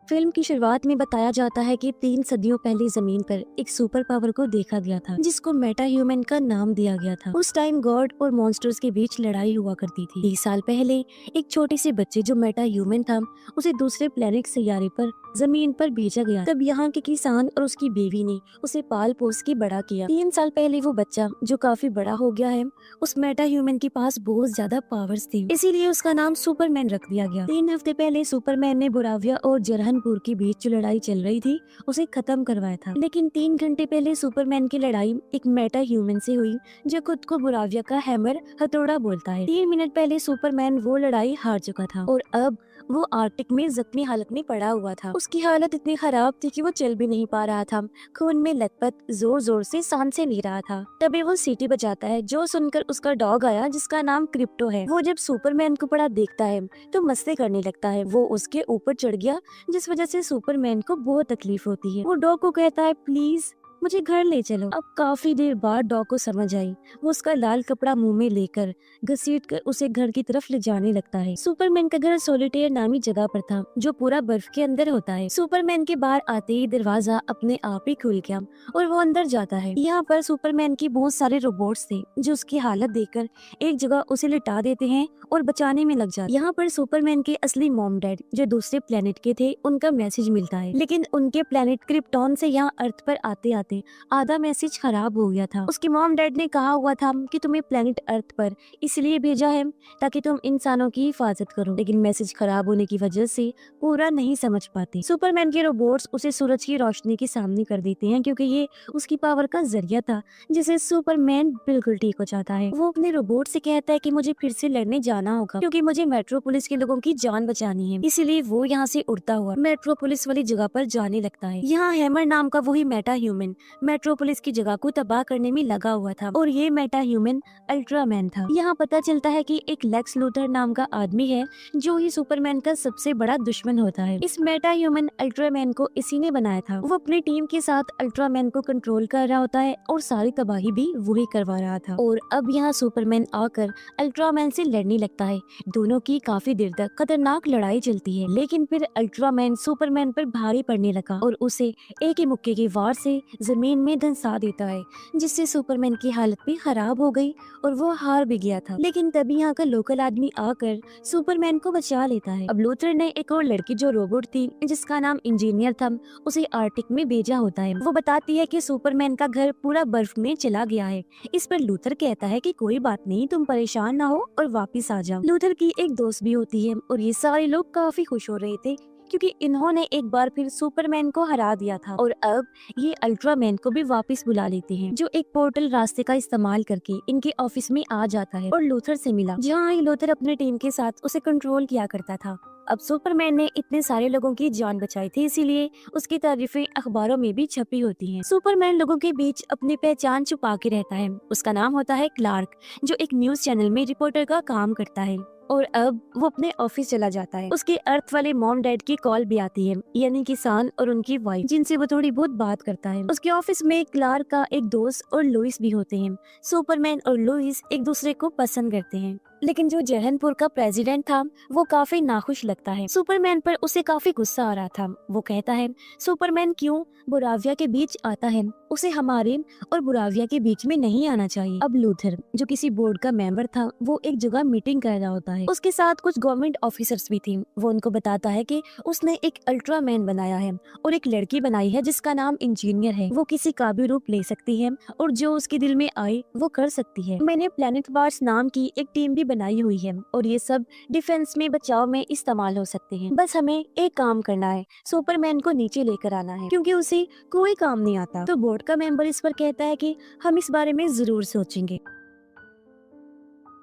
Film की शुरुआत में बताया जाता है कि 3 सदियों पहले जमीन पर एक सुपर पावर को देखा गया था जिसको मेटा ह्यूमन का नाम दिया गया था। उस टाइम गॉड और मॉन्स्टर्स के बीच लड़ाई हुआ करती थी। 20 साल पहले एक छोटे से बच्चे जो मेटा ह्यूमन था उसे दूसरे प्लेनेट सैयारे पर जमीन पर भेजा गया। तब यहाँ के किसान और उसकी बीवी ने उसे पाल पोस के बड़ा किया। 3 साल पहले वो बच्चा जो काफी बड़ा हो गया है, उस मेटा ह्यूमन के पास बहुत ज्यादा पावर्स थी, इसीलिए उसका नाम सुपरमैन रख दिया गया। 3 हफ्ते पहले सुपरमैन ने बुराविया और जरहनपुर के बीच जो लड़ाई चल रही थी उसे खत्म करवाया था। लेकिन 3 घंटे पहले सुपरमैन की लड़ाई एक मेटा ह्यूमन से हुई जो खुद को बुराविया का हैमर हथौड़ा बोलता है। 3 मिनट पहले सुपरमैन वो लड़ाई हार चुका था और अब वो आर्टिक में जख्मी हालत में पड़ा हुआ था। उसकी हालत इतनी खराब थी कि वो चल भी नहीं पा रहा था, खून में लथपथ जोर जोर से सांसें ले रहा था। तभी वो सीटी बजाता है जो सुनकर उसका डॉग आया जिसका नाम क्रिप्टो है। वो जब सुपरमैन को पड़ा देखता है तो मस्ती करने लगता है। वो उसके ऊपर चढ़ गया जिस वजह से सुपरमैन को बहुत तकलीफ होती है। वो डॉग को कहता है प्लीज मुझे घर ले चलो। अब काफी देर बाद डॉग को समझ आई। वो उसका लाल कपड़ा मुंह में लेकर घसीट कर उसे घर की तरफ ले जाने लगता है। सुपरमैन का घर सोलिटेयर नामी जगह पर था जो पूरा बर्फ के अंदर होता है। सुपरमैन के बाहर आते ही दरवाजा अपने आप ही खुल गया और वो अंदर जाता है। यहाँ पर सुपरमैन के बहुत सारे रोबोट्स थे जो उसकी हालत देखकर एक जगह उसे लिटा देते हैं और बचाने में लग जाते। यहाँ पर सुपरमैन के असली मॉम डैड जो दूसरे प्लेनेट के थे उनका मैसेज मिलता है, लेकिन उनके प्लेनेट क्रिप्टॉन से यहाँ अर्थ पर आते आते आधा मैसेज खराब हो गया था। उसके मॉम डैड ने कहा हुआ था कि तुम्हें प्लेनेट अर्थ पर इसलिए भेजा है ताकि तुम इंसानों की हिफाजत करो, लेकिन मैसेज खराब होने की वजह से पूरा नहीं समझ पाते। सुपरमैन के रोबोट्स उसे सूरज की रोशनी के सामने कर देते हैं क्योंकि ये उसकी पावर का जरिया था जिसे सुपरमैन बिल्कुल ठीक हो जाता है। वो अपने रोबोट से कहता है कि मुझे फिर से लड़ने जाना होगा क्योंकि मुझे मेट्रोपोलिस के लोगों की जान बचानी है, इसीलिए वो यहाँ से उड़ता हुआ मेट्रोपोलिस वाली जगह पर जाने लगता है। यहाँ हैमर नाम का वही मेटा ह्यूमन मेट्रोपोलिस की जगह को तबाह करने में लगा हुआ था और ये मेटा ह्यूमन अल्ट्रामैन था। यहाँ पता चलता है कि एक लेक्स लूथर नाम का आदमी है जो ही सुपरमैन का सबसे बड़ा दुश्मन होता है। इस मेटा ह्यूमन अल्ट्रामैन को इसी ने बनाया था। वो अपनी टीम के साथ अल्ट्रामैन को कंट्रोल कर रहा होता है और सारी तबाही भी वही करवा रहा था। और अब यहाँ सुपरमैन आकर अल्ट्रामैन से लड़ने लगता है। दोनों की काफी देर तक खतरनाक लड़ाई चलती है, लेकिन फिर अल्ट्रामैन सुपरमैन पर भारी पड़ने लगा और उसे एक ही मुक्के के वार से जमीन में धंसा देता है जिससे सुपरमैन की हालत भी खराब हो गई और वो हार भी गया था। लेकिन तभी यहाँ का लोकल आदमी आकर सुपरमैन को बचा लेता है। अब लूथर ने एक और लड़की जो रोबोट थी जिसका नाम इंजीनियर था उसे आर्टिक में भेजा होता है। वो बताती है कि सुपरमैन का घर पूरा बर्फ में चला गया है। इस पर लूथर कहता है कि कोई बात नहीं, तुम परेशान ना हो और वापिस आ जाओ। लूथर की एक दोस्त भी होती है और ये सारे लोग काफी खुश हो रहे थे क्योंकि इन्होंने एक बार फिर सुपरमैन को हरा दिया था और अब ये अल्ट्रामैन को भी वापस बुला लेते हैं जो एक पोर्टल रास्ते का इस्तेमाल करके इनके ऑफिस में आ जाता है और लूथर से मिला, जहाँ ये लूथर अपने टीम के साथ उसे कंट्रोल किया करता था। अब सुपरमैन ने इतने सारे लोगों की जान बचाई थी, इसीलिए उसकी तारीफें अखबारों में भी छपी होती हैं। सुपरमैन लोगों के बीच अपनी पहचान छुपा के रहता है। उसका नाम होता है क्लार्क जो एक न्यूज चैनल में रिपोर्टर का काम करता है और अब वो अपने ऑफिस चला जाता है। उसके अर्थ वाले मॉम डैड की कॉल भी आती है, यानी किसान और उनकी वाइफ, जिनसे वो थोड़ी बहुत बात करता है। उसके ऑफिस में क्लार्क का एक दोस्त और लुइस भी होते हैं। सुपरमैन और लुइस एक दूसरे को पसंद करते हैं, लेकिन जो जहनपुर का प्रेसिडेंट था वो काफी नाखुश लगता है। सुपरमैन पर उसे काफी गुस्सा आ रहा था। वो कहता है सुपरमैन क्यों बुराविया के बीच आता है, उसे हमारे और बुराविया के बीच में नहीं आना चाहिए। अब लूथर जो किसी बोर्ड का मेंबर था वो एक जगह मीटिंग कर रहा होता है। उसके साथ कुछ गवर्नमेंट ऑफिसर्स भी थी। वो उनको बताता है कि उसने एक अल्ट्रामैन बनाया है और एक लड़की बनाई है जिसका नाम इंजीनियर है। वो किसी का भी रूप ले सकती है और जो उसके दिल में आए वो कर सकती है। मैंने प्लेनेट वार्स नाम की एक टीम भी बनाई हुई है और ये सब डिफेंस में बचाव में इस्तेमाल हो सकते हैं। बस हमें एक काम करना है, सुपरमैन को नीचे लेकर आना है क्योंकि उसे कोई काम नहीं आता। तो बोर्ड का मेंबर इस पर कहता है कि हम इस बारे में जरूर सोचेंगे।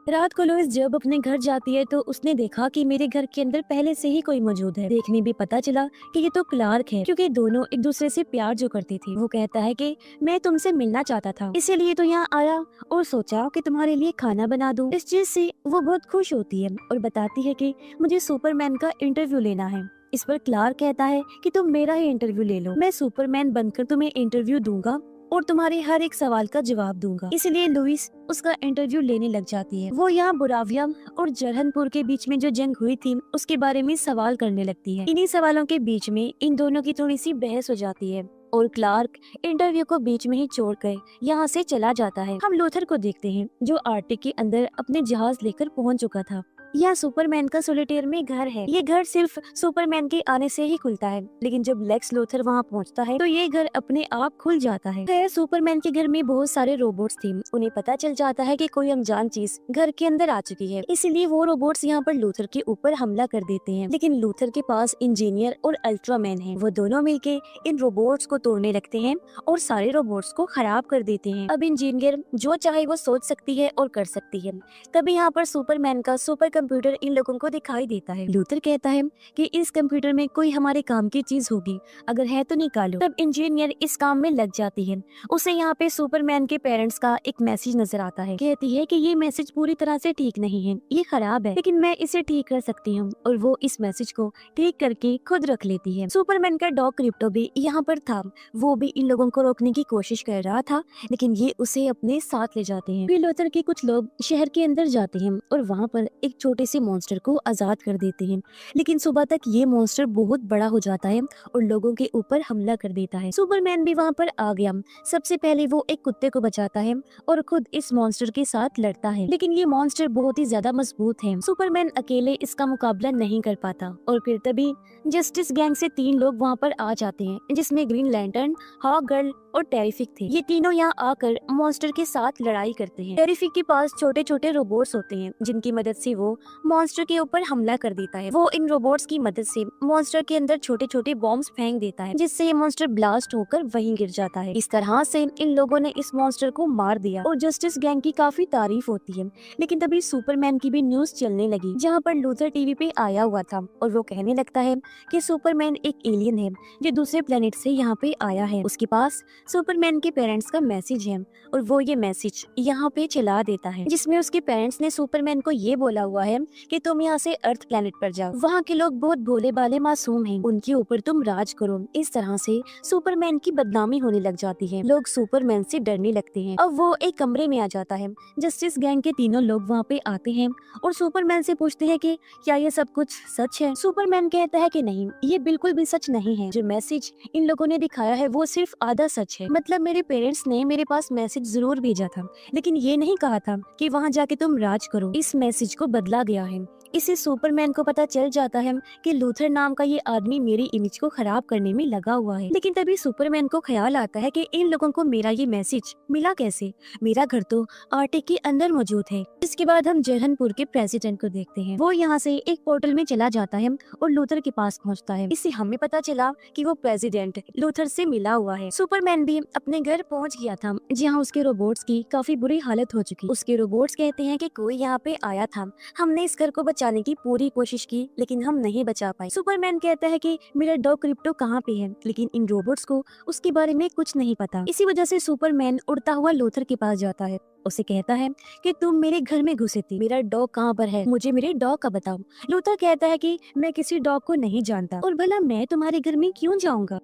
रात को लुइस जब अपने घर जाती है तो उसने देखा कि मेरे घर के अंदर पहले से ही कोई मौजूद है। देखने भी पता चला कि ये तो क्लार्क है क्योंकि दोनों एक दूसरे से प्यार जो करती थी। वो कहता है कि मैं तुमसे मिलना चाहता था, इसीलिए तो यहाँ आया और सोचा कि तुम्हारे लिए खाना बना दूं। इस चीज से वो बहुत खुश होती है और बताती है कि मुझे सुपरमैन का इंटरव्यू लेना है। इस पर क्लार्क कहता है कि तुम मेरा ही इंटरव्यू ले लो, मैं सुपरमैन बनकर तुम्हें इंटरव्यू दूंगा और तुम्हारे हर एक सवाल का जवाब दूंगा। इसलिए लुइस उसका इंटरव्यू लेने लग जाती है। वो यहाँ बुराविया और जरहनपुर के बीच में जो जंग हुई थी उसके बारे में सवाल करने लगती है। इन्हीं सवालों के बीच में इन दोनों की थोड़ी सी बहस हो जाती है और क्लार्क इंटरव्यू को बीच में ही छोड़कर यहाँ से चला जाता है। हम लूथर को देखते हैं जो आर्टिक के अंदर अपने जहाज लेकर पहुँच चुका था। यह सुपरमैन का सोलिटेयर में घर है। ये घर सिर्फ सुपरमैन के आने से ही खुलता है, लेकिन जब लेक्स लूथर वहाँ पहुँचता है तो ये घर अपने आप खुल जाता है। खैर सुपरमैन के घर में बहुत सारे रोबोट्स थे। उन्हें पता चल जाता है कि कोई अनजान चीज घर के अंदर आ चुकी है, इसलिए वो रोबोट्स यहाँ पर लूथर के ऊपर हमला कर देते हैं। लेकिन लूथर के पास इंजीनियर और अल्ट्रामैन है। वो दोनों मिलके इन रोबोट्स को तोड़ने लगते हैं और सारे रोबोट्स को खराब कर देते हैं। अब इंजीनियर जो चाहे वो सोच सकती है और कर सकती है। तभी यहाँ पर सुपरमैन का सुपर कंप्यूटर इन लोगों को दिखाई देता है। लूथर कहता है कि इस कंप्यूटर में कोई हमारे काम की चीज होगी, अगर है तो निकालो। तब इंजीनियर इस काम में लग जाती है। उसे यहाँ पे सुपरमैन के पेरेंट्स का एक मैसेज नजर आता है। कहती है कि ये मैसेज पूरी तरह से ठीक नहीं है, ये खराब है, लेकिन मैं इसे ठीक कर सकती हूँ। और वो इस मैसेज को ठीक करके खुद रख लेती है। सुपरमैन का डॉग क्रिप्टो भी यहाँ पर था। वो भी इन लोगों को रोकने की कोशिश कर रहा था, लेकिन ये उसे अपने साथ ले जाते हैं। फिर लूथर के कुछ लोग शहर के अंदर जाते हैं और वहाँ पर एक छोटे से मॉन्स्टर को आजाद कर देते हैं। लेकिन सुबह तक ये मॉन्स्टर बहुत बड़ा हो जाता है और लोगों के ऊपर हमला कर देता है। सुपरमैन भी वहाँ पर आ गया। सबसे पहले वो एक कुत्ते को बचाता है और खुद इस मॉन्स्टर के साथ लड़ता है, लेकिन ये मॉन्स्टर बहुत ही ज्यादा मजबूत है। सुपरमैन अकेले इसका मुकाबला नहीं कर पाता। और फिर तभी जस्टिस गैंग से 3 लोग वहाँ पर आ जाते हैं, जिसमें ग्रीन लैंटर्न, हॉक गर्ल और टेरिफिक थे। ये तीनों यहाँ आकर मॉन्स्टर के साथ लड़ाई करते हैं। टेरिफिक के पास छोटे छोटे रोबोट्स होते हैं, जिनकी मदद से वो मॉन्स्टर के ऊपर हमला कर देता है। वो इन रोबोट्स की मदद से मॉन्स्टर के अंदर छोटे छोटे बॉम्ब्स फेंक देता है, जिससे ये मॉन्स्टर ब्लास्ट होकर वहीं गिर जाता है। इस तरह से इन लोगों ने इस मॉन्स्टर को मार दिया और जस्टिस गैंग की काफी तारीफ होती है। लेकिन तभी सुपरमैन की भी न्यूज चलने लगी, जहाँ पर लूथर टीवी पे आया हुआ था और वो कहने लगता है कि सुपरमैन एक एलियन है जो दूसरे प्लेनेट से यहाँ पे आया है। उसके पास सुपरमैन के पेरेंट्स का मैसेज है और वो ये मैसेज यहाँ पे चला देता है, जिसमें उसके पेरेंट्स ने सुपरमैन को ये बोला हुआ है कि तुम यहाँ से अर्थ प्लेनेट पर जाओ, वहाँ के लोग बहुत भोले भाले मासूम हैं, उनके ऊपर तुम राज करो। इस तरह से सुपरमैन की बदनामी होने लग जाती है। लोग सुपरमैन से डरने लगते हैं। अब वो एक कमरे में आ जाता है। जस्टिस गैंग के तीनों लोग वहाँ पे आते हैं और सुपरमैन से पूछते हैं कि क्या ये सब कुछ सच है। सुपरमैन कहता है कि नहीं, ये बिल्कुल भी सच नहीं है। जो मैसेज इन लोगों ने दिखाया है वो सिर्फ आधा सच है। मतलब मेरे पेरेंट्स ने मेरे पास मैसेज जरूर भेजा था, लेकिन ये नहीं कहा था कि वहाँ जाके तुम राज करो। इस मैसेज को बदला गया है। इससे सुपरमैन को पता चल जाता है कि लूथर नाम का ये आदमी मेरी इमेज को खराब करने में लगा हुआ है। लेकिन तभी सुपरमैन को ख्याल आता है कि इन लोगों को मेरा ये मैसेज मिला कैसे, मेरा घर तो आर्टिक के अंदर मौजूद है। इसके बाद हम जरहनपुर के प्रेसिडेंट को देखते हैं। वो यहाँ से एक पोर्टल में चला जाता है और लूथर के पास पहुँचता है। इससे हमें पता चला कि वो प्रेसिडेंट लूथर से मिला हुआ है। सुपरमैन भी अपने घर पहुँच गया था, जहाँ उसके रोबोट्स की काफी बुरी हालत हो चुकी। उसके रोबोट्स कहते हैं कि कोई यहाँ पे आया था, हमने इस घर को बचाने की पूरी कोशिश की, लेकिन हम नहीं बचा पाए। सुपरमैन कहता है कि मेरा डॉग क्रिप्टो कहाँ पे है, लेकिन इन रोबोट्स को उसके बारे में कुछ नहीं पता। इसी वजह से सुपरमैन उड़ता हुआ लूथर के पास जाता है। उसे कहता है कि तुम मेरे घर में घुसे थी, मेरा डॉग कहाँ पर है, मुझे मेरे डॉग का बताओ। लूथर कहता है कि मैं किसी डॉग को नहीं जानता और भला मैं तुम्हारे घर में क्यों जाऊंगा।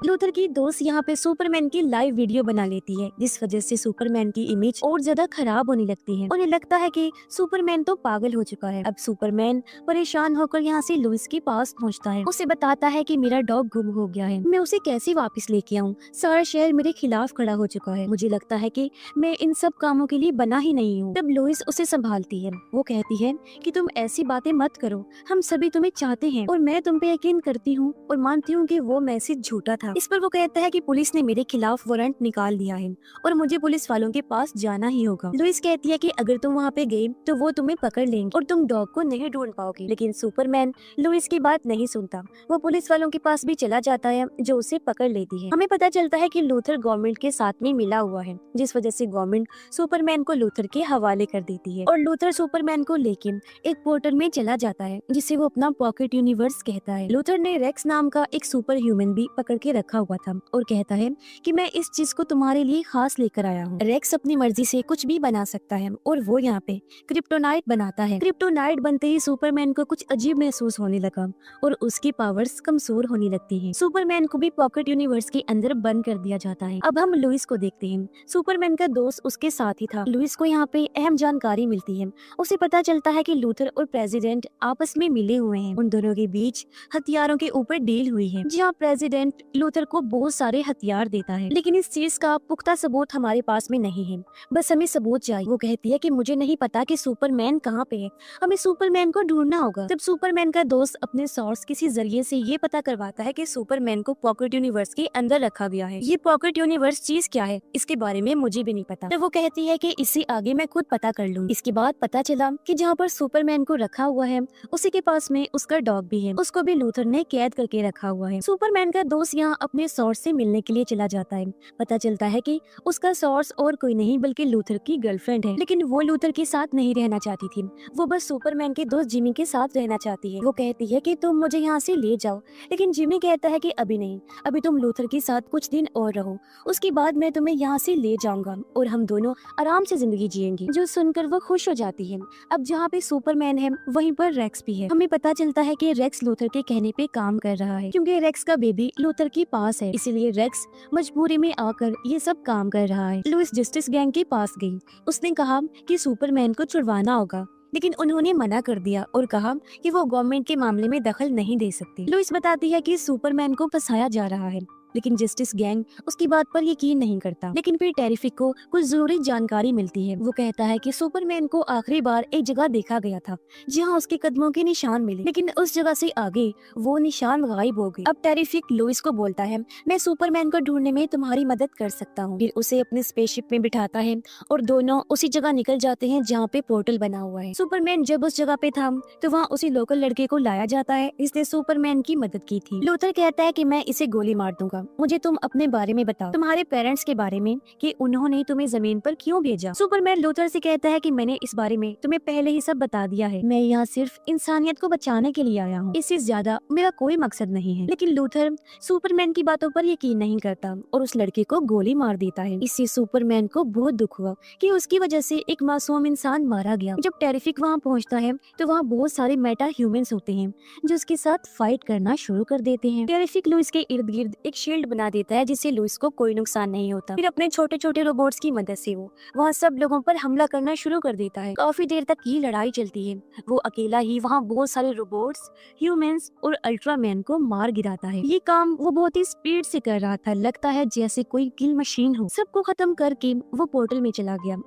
लूथर की दोस्त यहाँ पे सुपरमैन की लाइव वीडियो बना लेती है, जिस वजह से सुपरमैन की इमेज और ज्यादा खराब होने लगती है। उन्हें लगता है कि सुपरमैन तो पागल हो चुका है। अब सुपरमैन परेशान होकर यहाँ से लुइस के पास पहुँचता है। उसे बताता है कि मेरा डॉग गुम हो गया है, मैं उसे कैसे वापस लेके आऊँ। सारा शहर मेरे खिलाफ खड़ा हो चुका है, मुझे लगता है कि मैं इन सब कामों के लिए बना ही नहीं हूँ। तब लुइस उसे संभालती है। वो कहती है कि तुम ऐसी बातें मत करो, हम सभी तुम्हें चाहते हैं और मैं तुम पे यकीन करती हूँ और मानती हूँ कि वो मैसेज झूठा था। इस पर वो कहता है कि पुलिस ने मेरे खिलाफ वारंट निकाल दिया है और मुझे पुलिस वालों के पास जाना ही होगा। लुइस कहती है कि अगर तुम वहाँ पे गए तो वो तुम्हें पकड़ लेंगे और तुम डॉग को नहीं ढूंढ पाओगे। लेकिन सुपरमैन लुइस की बात नहीं सुनता। वो पुलिस वालों के पास भी चला जाता है, जो उसे पकड़ लेती है। हमें पता चलता है कि लूथर गवर्नमेंट के साथ में मिला हुआ है, जिस वजह से गवर्नमेंट सुपरमैन को लूथर के हवाले कर देती है और लूथर सुपरमैन को लेके एक पोर्टल में चला जाता है, जिसे वो अपना पॉकेट यूनिवर्स कहता है। लूथर ने रेक्स नाम का एक सुपर ह्यूमन भी पकड़ के रखा हुआ था और कहता है कि मैं इस चीज को तुम्हारे लिए खास लेकर आया हूँ। रेक्स अपनी मर्जी से कुछ भी बना सकता है और वो यहाँ पे क्रिप्टोनाइट बनाता है। क्रिप्टोनाइट बनते ही सुपरमैन को कुछ अजीब महसूस होने लगा और उसकी पावर्स कमजोर होने लगती हैं। सुपरमैन को भी पॉकेट यूनिवर्स के अंदर बंद कर दिया जाता है। अब हम लुइस को देखते हैं। सुपरमैन का दोस्त उसके साथ ही था। लुइस को यहाँ पे अहम जानकारी मिलती है। उसे पता चलता है कि लूथर और प्रेसिडेंट आपस में मिले हुए हैं। उन दोनों के बीच हथियारों के ऊपर डील हुई है, जहाँ प्रेसिडेंट लूथर को बहुत सारे हथियार देता है, लेकिन इस चीज का पुख्ता सबूत हमारे पास में नहीं है। बस हमें सबूत चाहिए। वो कहती है कि मुझे नहीं पता कि सुपरमैन कहाँ पे है, हमें सुपरमैन को ढूंढना होगा। तब सुपरमैन का दोस्त अपने सोर्स किसी जरिए से ये पता करवाता है कि सुपरमैन को पॉकेट यूनिवर्स के अंदर रखा गया है। ये पॉकेट यूनिवर्स चीज क्या है, इसके बारे में मुझे भी नहीं पता। तो वो कहती है कि इससे आगे मैं खुद पता कर लूँ। इसके बाद पता चला कि जहाँ पर सुपरमैन को रखा हुआ है उसी के पास में उसका डॉग भी है, उसको भी लूथर ने कैद करके रखा हुआ है। सुपरमैन का दोस्त यहाँ अपने सोर्स से मिलने के लिए चला जाता है। पता चलता है कि उसका सोर्स और कोई नहीं बल्कि लूथर की गर्लफ्रेंड है, लेकिन वो लूथर के साथ नहीं रहना चाहती थी। वो बस सुपरमैन के दोस्त जिमी के साथ रहना चाहती है। वो कहती है कि तुम मुझे यहाँ से ले जाओ, लेकिन जिमी कहता है कि अभी नहीं, अभी तुम लूथर के साथ कुछ दिन और रहो, उसके बाद मैं तुम्हें यहाँ से ले जाऊंगा और हम दोनों आराम से जिंदगी जिएंगे। जो सुनकर वो खुश हो जाती है। अब जहाँ पे सुपरमैन है वहीं पर रेक्स भी है। हमें पता चलता है कि रेक्स लूथर के कहने पे काम कर रहा है, क्योंकि रेक्स का बेबी लूथर के पास है, इसीलिए रेक्स मजबूरी में आकर ये सब काम कर रहा है। लुइस जस्टिस गैंग के पास गई। उसने कहा कि सुपरमैन को छुड़वाना होगा, लेकिन उन्होंने मना कर दिया और कहा कि वो गवर्नमेंट के मामले में दखल नहीं दे सकती। लुइस बताती है कि सुपरमैन को फंसाया जा रहा है, लेकिन जस्टिस गैंग उसकी बात पर यकीन नहीं करता। लेकिन फिर टेरिफिक को कुछ जरूरी जानकारी मिलती है। वो कहता है कि सुपरमैन को आखिरी बार एक जगह देखा गया था जहां उसके कदमों के निशान मिले, लेकिन उस जगह से आगे वो निशान गायब हो गए। अब टेरिफिक लुइस को बोलता है, मैं सुपरमैन को ढूंढने में तुम्हारी मदद कर सकता हूँ। फिर उसे अपने स्पेसशिप में बिठाता है और दोनों उसी जगह निकल जाते हैं जहाँ पे पोर्टल बना हुआ है। सुपरमैन जब उस जगह पे था तो वहाँ उसी लोकल लड़के को लाया जाता है, इसने सुपरमैन की मदद की थी। लूथर कहता है कि मैं इसे गोली मार दूंगा, मुझे तुम अपने बारे में बताओ, तुम्हारे पेरेंट्स के बारे में, कि उन्होंने तुम्हें जमीन पर क्यों भेजा। सुपरमैन लूथर से कहता है कि मैंने इस बारे में तुम्हें पहले ही सब बता दिया है, मैं यहाँ सिर्फ इंसानियत को बचाने के लिए आया हूँ, इससे ज्यादा मेरा कोई मकसद नहीं है। लेकिन लूथर सुपरमैन की बातों पर यकीन नहीं करता और उस लड़के को गोली मार देता है। इससे सुपरमैन को बहुत दुख हुआ कि उसकी वजह से एक मासूम इंसान मारा गया। जब टेरिफिक वहाँ पहुँचता है तो वहाँ बहुत सारे मेटा ह्यूमंस होते हैं जो उसके साथ फाइट करना शुरू कर देते हैं। टेरिफिक लुइस के इर्द गिर्द एक शील्ड बना देता है जिससे लुइस को कोई नुकसान नहीं होता। फिर अपने छोटे छोटे रोबोट्स की मदद से वो वहाँ सब लोगों पर हमला करना शुरू कर देता है। काफी देर तक ये लड़ाई चलती है। वो अकेला ही वहाँ बहुत सारे रोबोट्स, ह्यूमंस और अल्ट्रामैन को मार गिराता है। ये काम वो बहुत ही स्पीड से कर रहा था, लगता है जैसे कोई किल मशीन हो। सबको खत्म करके वो पोर्टल में चला गया।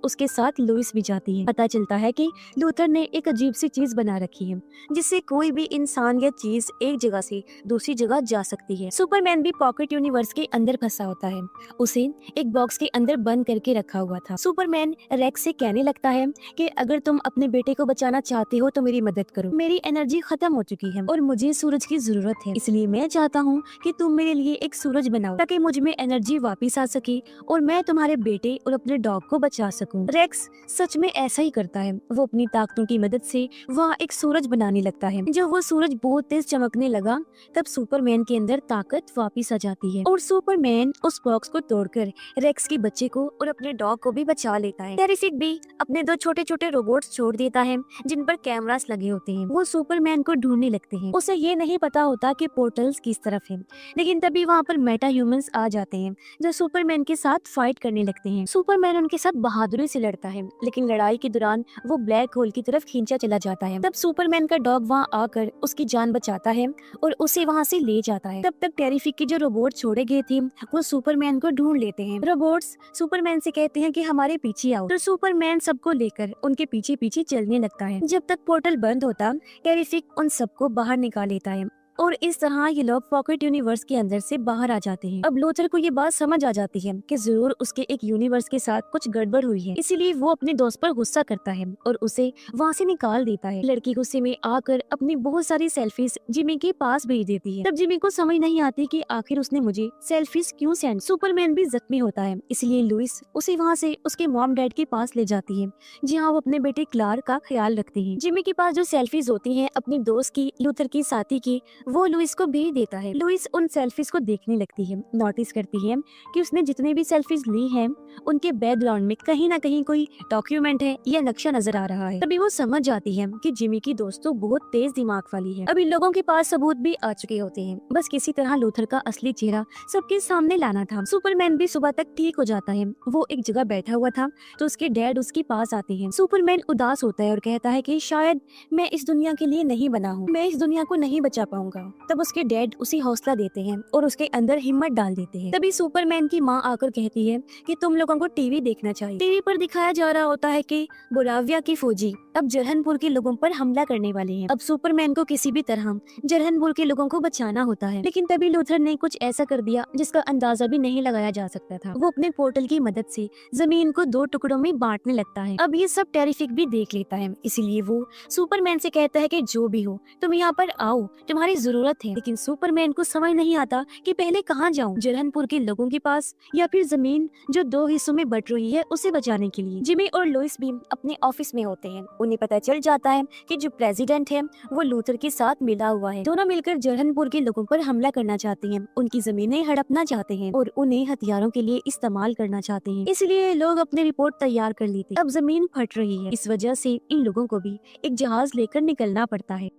उसके साथ लुइस भी जाती है। पता चलता है कि लूथर ने एक अजीब सी चीज बना रखी है जिससे कोई भी इंसान या चीज एक जगह से दूसरी जगह जा सकती है। सुपरमैन भी पॉकेट यूनिवर्स के अंदर फंसा होता है, उसे एक बॉक्स के अंदर बंद करके रखा हुआ था। सुपरमैन रेक्स से कहने लगता है कि अगर तुम अपने बेटे को बचाना चाहते हो तो मेरी मदद करो, मेरी एनर्जी खत्म हो चुकी है और मुझे सूरज की जरूरत है, इसलिए मैं चाहता हूँ कि तुम मेरे लिए एक सूरज बनाओ ताकि मुझ में एनर्जी वापिस आ सके और मैं तुम्हारे बेटे और अपने डॉग को बचा सकूं। रेक्स सच में ऐसा ही करता है। वो अपनी ताकतों की मदद से वहाँ एक सूरज बनाने लगता है। जब वो सूरज बहुत तेज चमकने लगा तब सुपरमैन के अंदर ताकत वापिस आ जाती है और सुपरमैन उस बॉक्स को तोड़कर रेक्स के बच्चे को और अपने डॉग को भी बचा लेता है। टेरिफिक भी अपने दो छोटे छोटे रोबोट्स छोड़ देता है जिन पर कैमरास लगे होते हैं। वो सुपरमैन को ढूंढने लगते हैं। उसे ये नहीं पता होता कि पोर्टल्स किस तरफ है, लेकिन तभी वहाँ पर मेटा ह्यूमंस आ जाते हैं जो सुपरमैन के साथ फाइट करने लगते हैं। सुपरमैन उनके साथ बहादुरी से लड़ता है, लेकिन लड़ाई के दौरान वो ब्लैक होल की तरफ खींचा चला जाता है। तब सुपरमैन का डॉग वहाँ आकर उसकी जान बचाता है और उसे वहाँ से ले जाता है। तब तक टेरिफिक के जो रोबोट छोड़े गए थे वो सुपरमैन को ढूंढ लेते हैं। रोबोट्स सुपरमैन से कहते हैं कि हमारे पीछे आओ, तो सुपरमैन सबको लेकर उनके पीछे पीछे चलने लगता है। जब तक पोर्टल बंद होता टेरिफिक उन सबको बाहर निकाल लेता है और इस तरह ये लोग पॉकेट यूनिवर्स के अंदर से बाहर आ जाते हैं। अब लूथर को ये बात समझ आ जाती है कि जरूर उसके एक यूनिवर्स के साथ कुछ गड़बड़ हुई है, इसीलिए वो अपने दोस्त पर गुस्सा करता है और उसे वहाँ से निकाल देता है। लड़की गुस्से में आकर अपनी बहुत सारी सेल्फीज जिमी के पास भेज देती है। तब जिमी को समझ नहीं आती कि आखिर उसने मुझे सेल्फीज क्यों सेंड। सुपरमैन भी जख्मी होता है, इसलिए लुइस उसे वहाँ से उसके मॉम डैड के पास ले जाती है जहाँ वो अपने बेटे क्लार्क का ख्याल रखते हैं। जिमी के पास जो सेल्फीज होती है अपने दोस्त की, लूथर की साथी की, वो लुइस को भेज देता है। लुइस उन सेल्फीज को देखने लगती है, नोटिस करती है कि उसने जितने भी सेल्फीज ली हैं उनके बैकग्राउंड में कहीं ना कहीं कोई डॉक्यूमेंट है या नक्शा नजर आ रहा है। तभी वो समझ जाती है कि जिमी की दोस्त तो बहुत तेज दिमाग वाली है। अब इन लोगों के पास सबूत भी आ चुके होते हैं, बस किसी तरह लूथर का असली चेहरा सबके सामने लाना था। सुपरमैन भी सुबह तक ठीक हो जाता है। वो एक जगह बैठा हुआ था तो उसके डैड उसके पास आते हैं। सुपरमैन उदास होता है और कहता है कि शायद मैं इस दुनिया के लिए नहीं बना हूँ, मैं इस दुनिया को नहीं बचा पाऊंगा। तब उसके डैड उसे हौसला देते हैं और उसके अंदर हिम्मत डाल देते हैं। तभी सुपरमैन की माँ आकर कहती है कि तुम लोगों को टीवी देखना चाहिए। टीवी पर दिखाया जा रहा होता है कि बोराविया की फौजी अब जरहनपुर के लोगों पर हमला करने वाले हैं। अब सुपरमैन को किसी भी तरह जरहनपुर के लोगों को बचाना होता है, लेकिन तभी लूथर ने कुछ ऐसा कर दिया जिसका अंदाजा भी नहीं लगाया जा सकता था। वो अपने पोर्टल की मदद से जमीन को 2 टुकड़ों में बांटने लगता है। अब ये सब टेरिफिक भी देख लेता है, इसीलिए वो सुपरमैन से कहता है कि जो भी हो तुम यहाँ पर आओ, तुम्हारी जरूरत है। लेकिन सुपरमैन को समझ नहीं आता कि पहले कहाँ जाऊँ, जरहनपुर के लोगों के पास या फिर जमीन जो 2 हिस्सों में बट रही है उसे बचाने के लिए। जिमी और लुइस भी अपने ऑफिस में होते हैं। उन्हें पता चल जाता है कि जो प्रेसिडेंट है वो लूथर के साथ मिला हुआ है। दोनों मिलकर जरहनपुर के लोगों पर हमला करना चाहते हैं, उनकी जमीनें हड़पना चाहते हैं और उन्हें हथियारों के लिए इस्तेमाल करना चाहते हैं। इसलिए लोग अपनी रिपोर्ट तैयार कर लेते। अब जमीन फट रही है, इस वजह से इन लोगों को भी एक जहाज लेकर निकलना पड़ता है।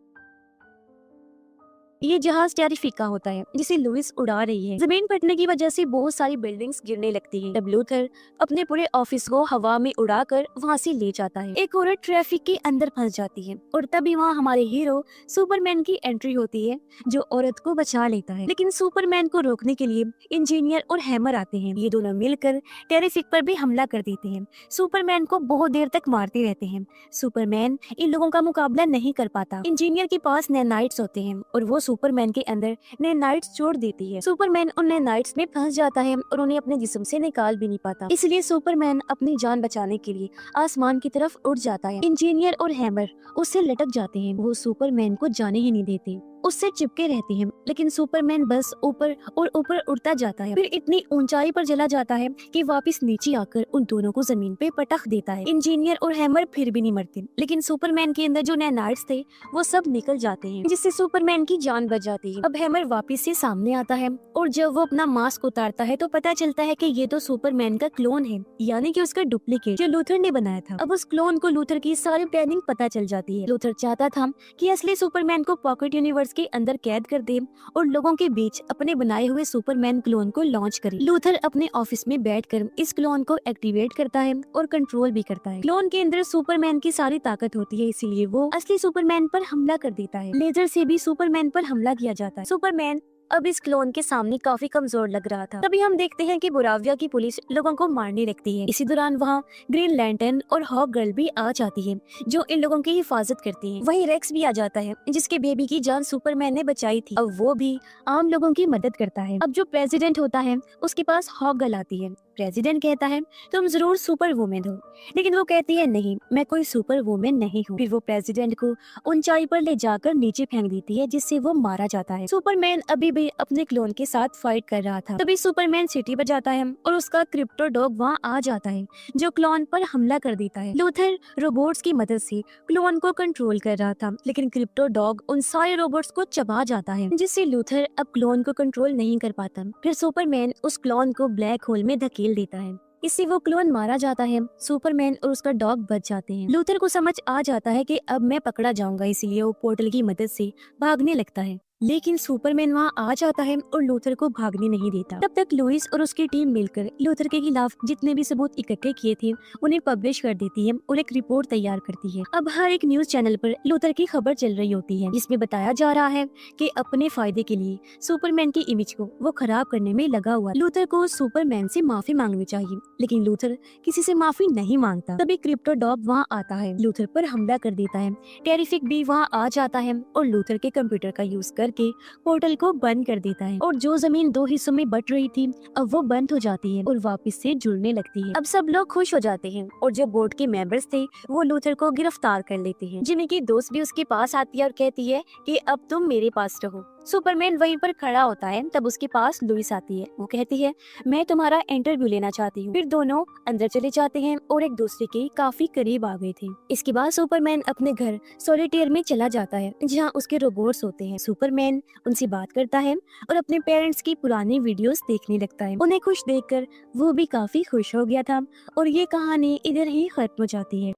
ये जहाज टेरिफिक का होता है जिसे लुइस उड़ा रही है। जमीन फटने की वजह से बहुत सारी बिल्डिंग्स गिरने लगती हैं। तब लूथर अपने पूरे ऑफिस को हवा में उड़ाकर वहाँ से ले जाता है। एक औरत ट्रैफिक के अंदर फंस जाती है और तभी वहाँ हमारे हीरो सुपरमैन की एंट्री होती है जो औरत को बचा लेता है। लेकिन सुपरमैन को रोकने के लिए इंजीनियर और हैमर आते हैं। ये दोनों मिलकर टेरिफिक पर भी हमला कर देते हैं। सुपरमैन को बहुत देर तक मारते रहते हैं। सुपरमैन इन लोगों का मुकाबला नहीं कर पाता। इंजीनियर के पास नैनाइट्स होते हैं और वो सुपरमैन के अंदर नैनाइट्स छोड़ देती है। सुपरमैन उन नैनाइट्स में फंस जाता है और उन्हें अपने जिस्म से निकाल भी नहीं पाता। इसलिए सुपरमैन अपनी जान बचाने के लिए आसमान की तरफ उड़ जाता है। इंजीनियर और हैमर उससे लटक जाते हैं। वो सुपरमैन को जाने ही नहीं देते, उससे चिपके रहते हैं। लेकिन सुपरमैन बस ऊपर और ऊपर उड़ता जाता है, फिर इतनी ऊंचाई पर चला जाता है कि वापस नीचे आकर उन दोनों को जमीन पे पटक देता है। इंजीनियर और हैमर फिर भी नहीं मरते, लेकिन सुपरमैन के अंदर जो नैनाइट्स थे वो सब निकल जाते हैं, जिससे सुपरमैन की जान बच जाती है। अब हैमर वापस से सामने आता है और जब वो अपना मास्क उतारता है तो पता चलता है कि ये तो सुपरमैन का क्लोन है, यानी कि उसका डुप्लीकेट जो लूथर ने बनाया था। अब उस क्लोन को लूथर की सारी प्लानिंग पता चल जाती है। लूथर चाहता था कि असली सुपरमैन को पॉकेट यूनिवर्स के अंदर कैद कर दे और लोगों के बीच अपने बनाए हुए सुपरमैन क्लोन को लॉन्च करे। लूथर अपने ऑफिस में बैठकर इस क्लोन को एक्टिवेट करता है और कंट्रोल भी करता है। क्लोन के अंदर सुपरमैन की सारी ताकत होती है, इसीलिए वो असली सुपरमैन पर हमला कर देता है। लेजर से भी सुपरमैन पर हमला किया जाता है। सुपरमैन अब इस क्लोन के सामने काफी कमजोर लग रहा था। तभी हम देखते हैं कि बोराविया की पुलिस लोगों को मारने लगती है। इसी दौरान वहाँ ग्रीन लैंटर्न और हॉक गर्ल भी आ जाती है जो इन लोगों की हिफाजत करती है। वहीं रेक्स भी आ जाता है जिसके बेबी की जान सुपरमैन ने बचाई थी। अब वो भी आम लोगों की मदद करता है। अब जो प्रेसिडेंट होता है उसके पास हॉक गर्ल आती है। प्रेसिडेंट कहता है तुम जरूर सुपर वुमेन हो, लेकिन वो कहती है नहीं, मैं कोई सुपर वुमेन नहीं हूँ। फिर वो प्रेसिडेंट को ऊंचाई पर ले जाकर नीचे फेंक देती है, जिससे वो मारा जाता है। सुपरमैन अभी भी अपने क्लोन के साथ फाइट कर रहा था। तभी सुपरमैन सिटी पर जाता है और उसका क्रिप्टो डॉग वहाँ आ जाता है जो क्लोन पर हमला कर देता है। लूथर रोबोट्स की मदद से क्लोन को कंट्रोल कर रहा था, लेकिन क्रिप्टो डॉग उन सारे रोबोट्स को चबा जाता है, जिससे लूथर अब क्लोन को कंट्रोल नहीं कर पाता। फिर सुपरमैन उस क्लोन को ब्लैक होल में धकेल देता है, इससे वो क्लोन मारा जाता है। सुपरमैन और उसका डॉग बच जाते हैं। लूथर को समझ आ जाता है कि अब मैं पकड़ा जाऊंगा, इसीलिए वो पोर्टल की मदद से भागने लगता है, लेकिन सुपरमैन वहाँ आ जाता है और लूथर को भागने नहीं देता। तब तक लुइस और उसकी टीम मिलकर लूथर के खिलाफ जितने भी सबूत इकट्ठे किए थे उन्हें पब्लिश कर देती है और एक रिपोर्ट तैयार करती है। अब हर एक न्यूज चैनल पर लूथर की खबर चल रही होती है, जिसमें बताया जा रहा है कि अपने फायदे के लिए सुपरमैन की इमेज को वो खराब करने में लगा हुआ। लूथर को सुपरमैन से माफी मांगनी चाहिए, लेकिन लूथर किसी से माफी नहीं मांगता। तभी क्रिप्टो डॉग वहाँ आता है, लूथर पर हमला कर देता है। टेरिफिक भी वहाँ आ जाता है और लूथर के कंप्यूटर का यूज करके पोर्टल को बंद कर देता है और जो जमीन 2 हिस्सों में बट रही थी अब वो बंद हो जाती है और वापस से जुड़ने लगती है। अब सब लोग खुश हो जाते हैं और जो बोर्ड के मेंबर्स थे वो लूथर को गिरफ्तार कर लेते हैं। जिमी की दोस्त भी उसके पास आती है और कहती है कि अब तुम मेरे पास रहो। सुपरमैन वहीं पर खड़ा होता है, तब उसके पास लुइस आती है। वो कहती है, मैं तुम्हारा इंटरव्यू लेना चाहती हूँ। फिर दोनों अंदर चले जाते हैं और एक दूसरे के काफी करीब आ गए थे। इसके बाद सुपरमैन अपने घर सॉलिटेयर में चला जाता है, जहाँ उसके रोबोट्स होते हैं। सुपरमैन उनसे बात करता है और अपने पेरेंट्स की पुरानी वीडियोस देखने लगता है। उन्हें खुश देखकर वो भी काफी खुश हो गया था और ये कहानी इधर ही खत्म हो जाती है।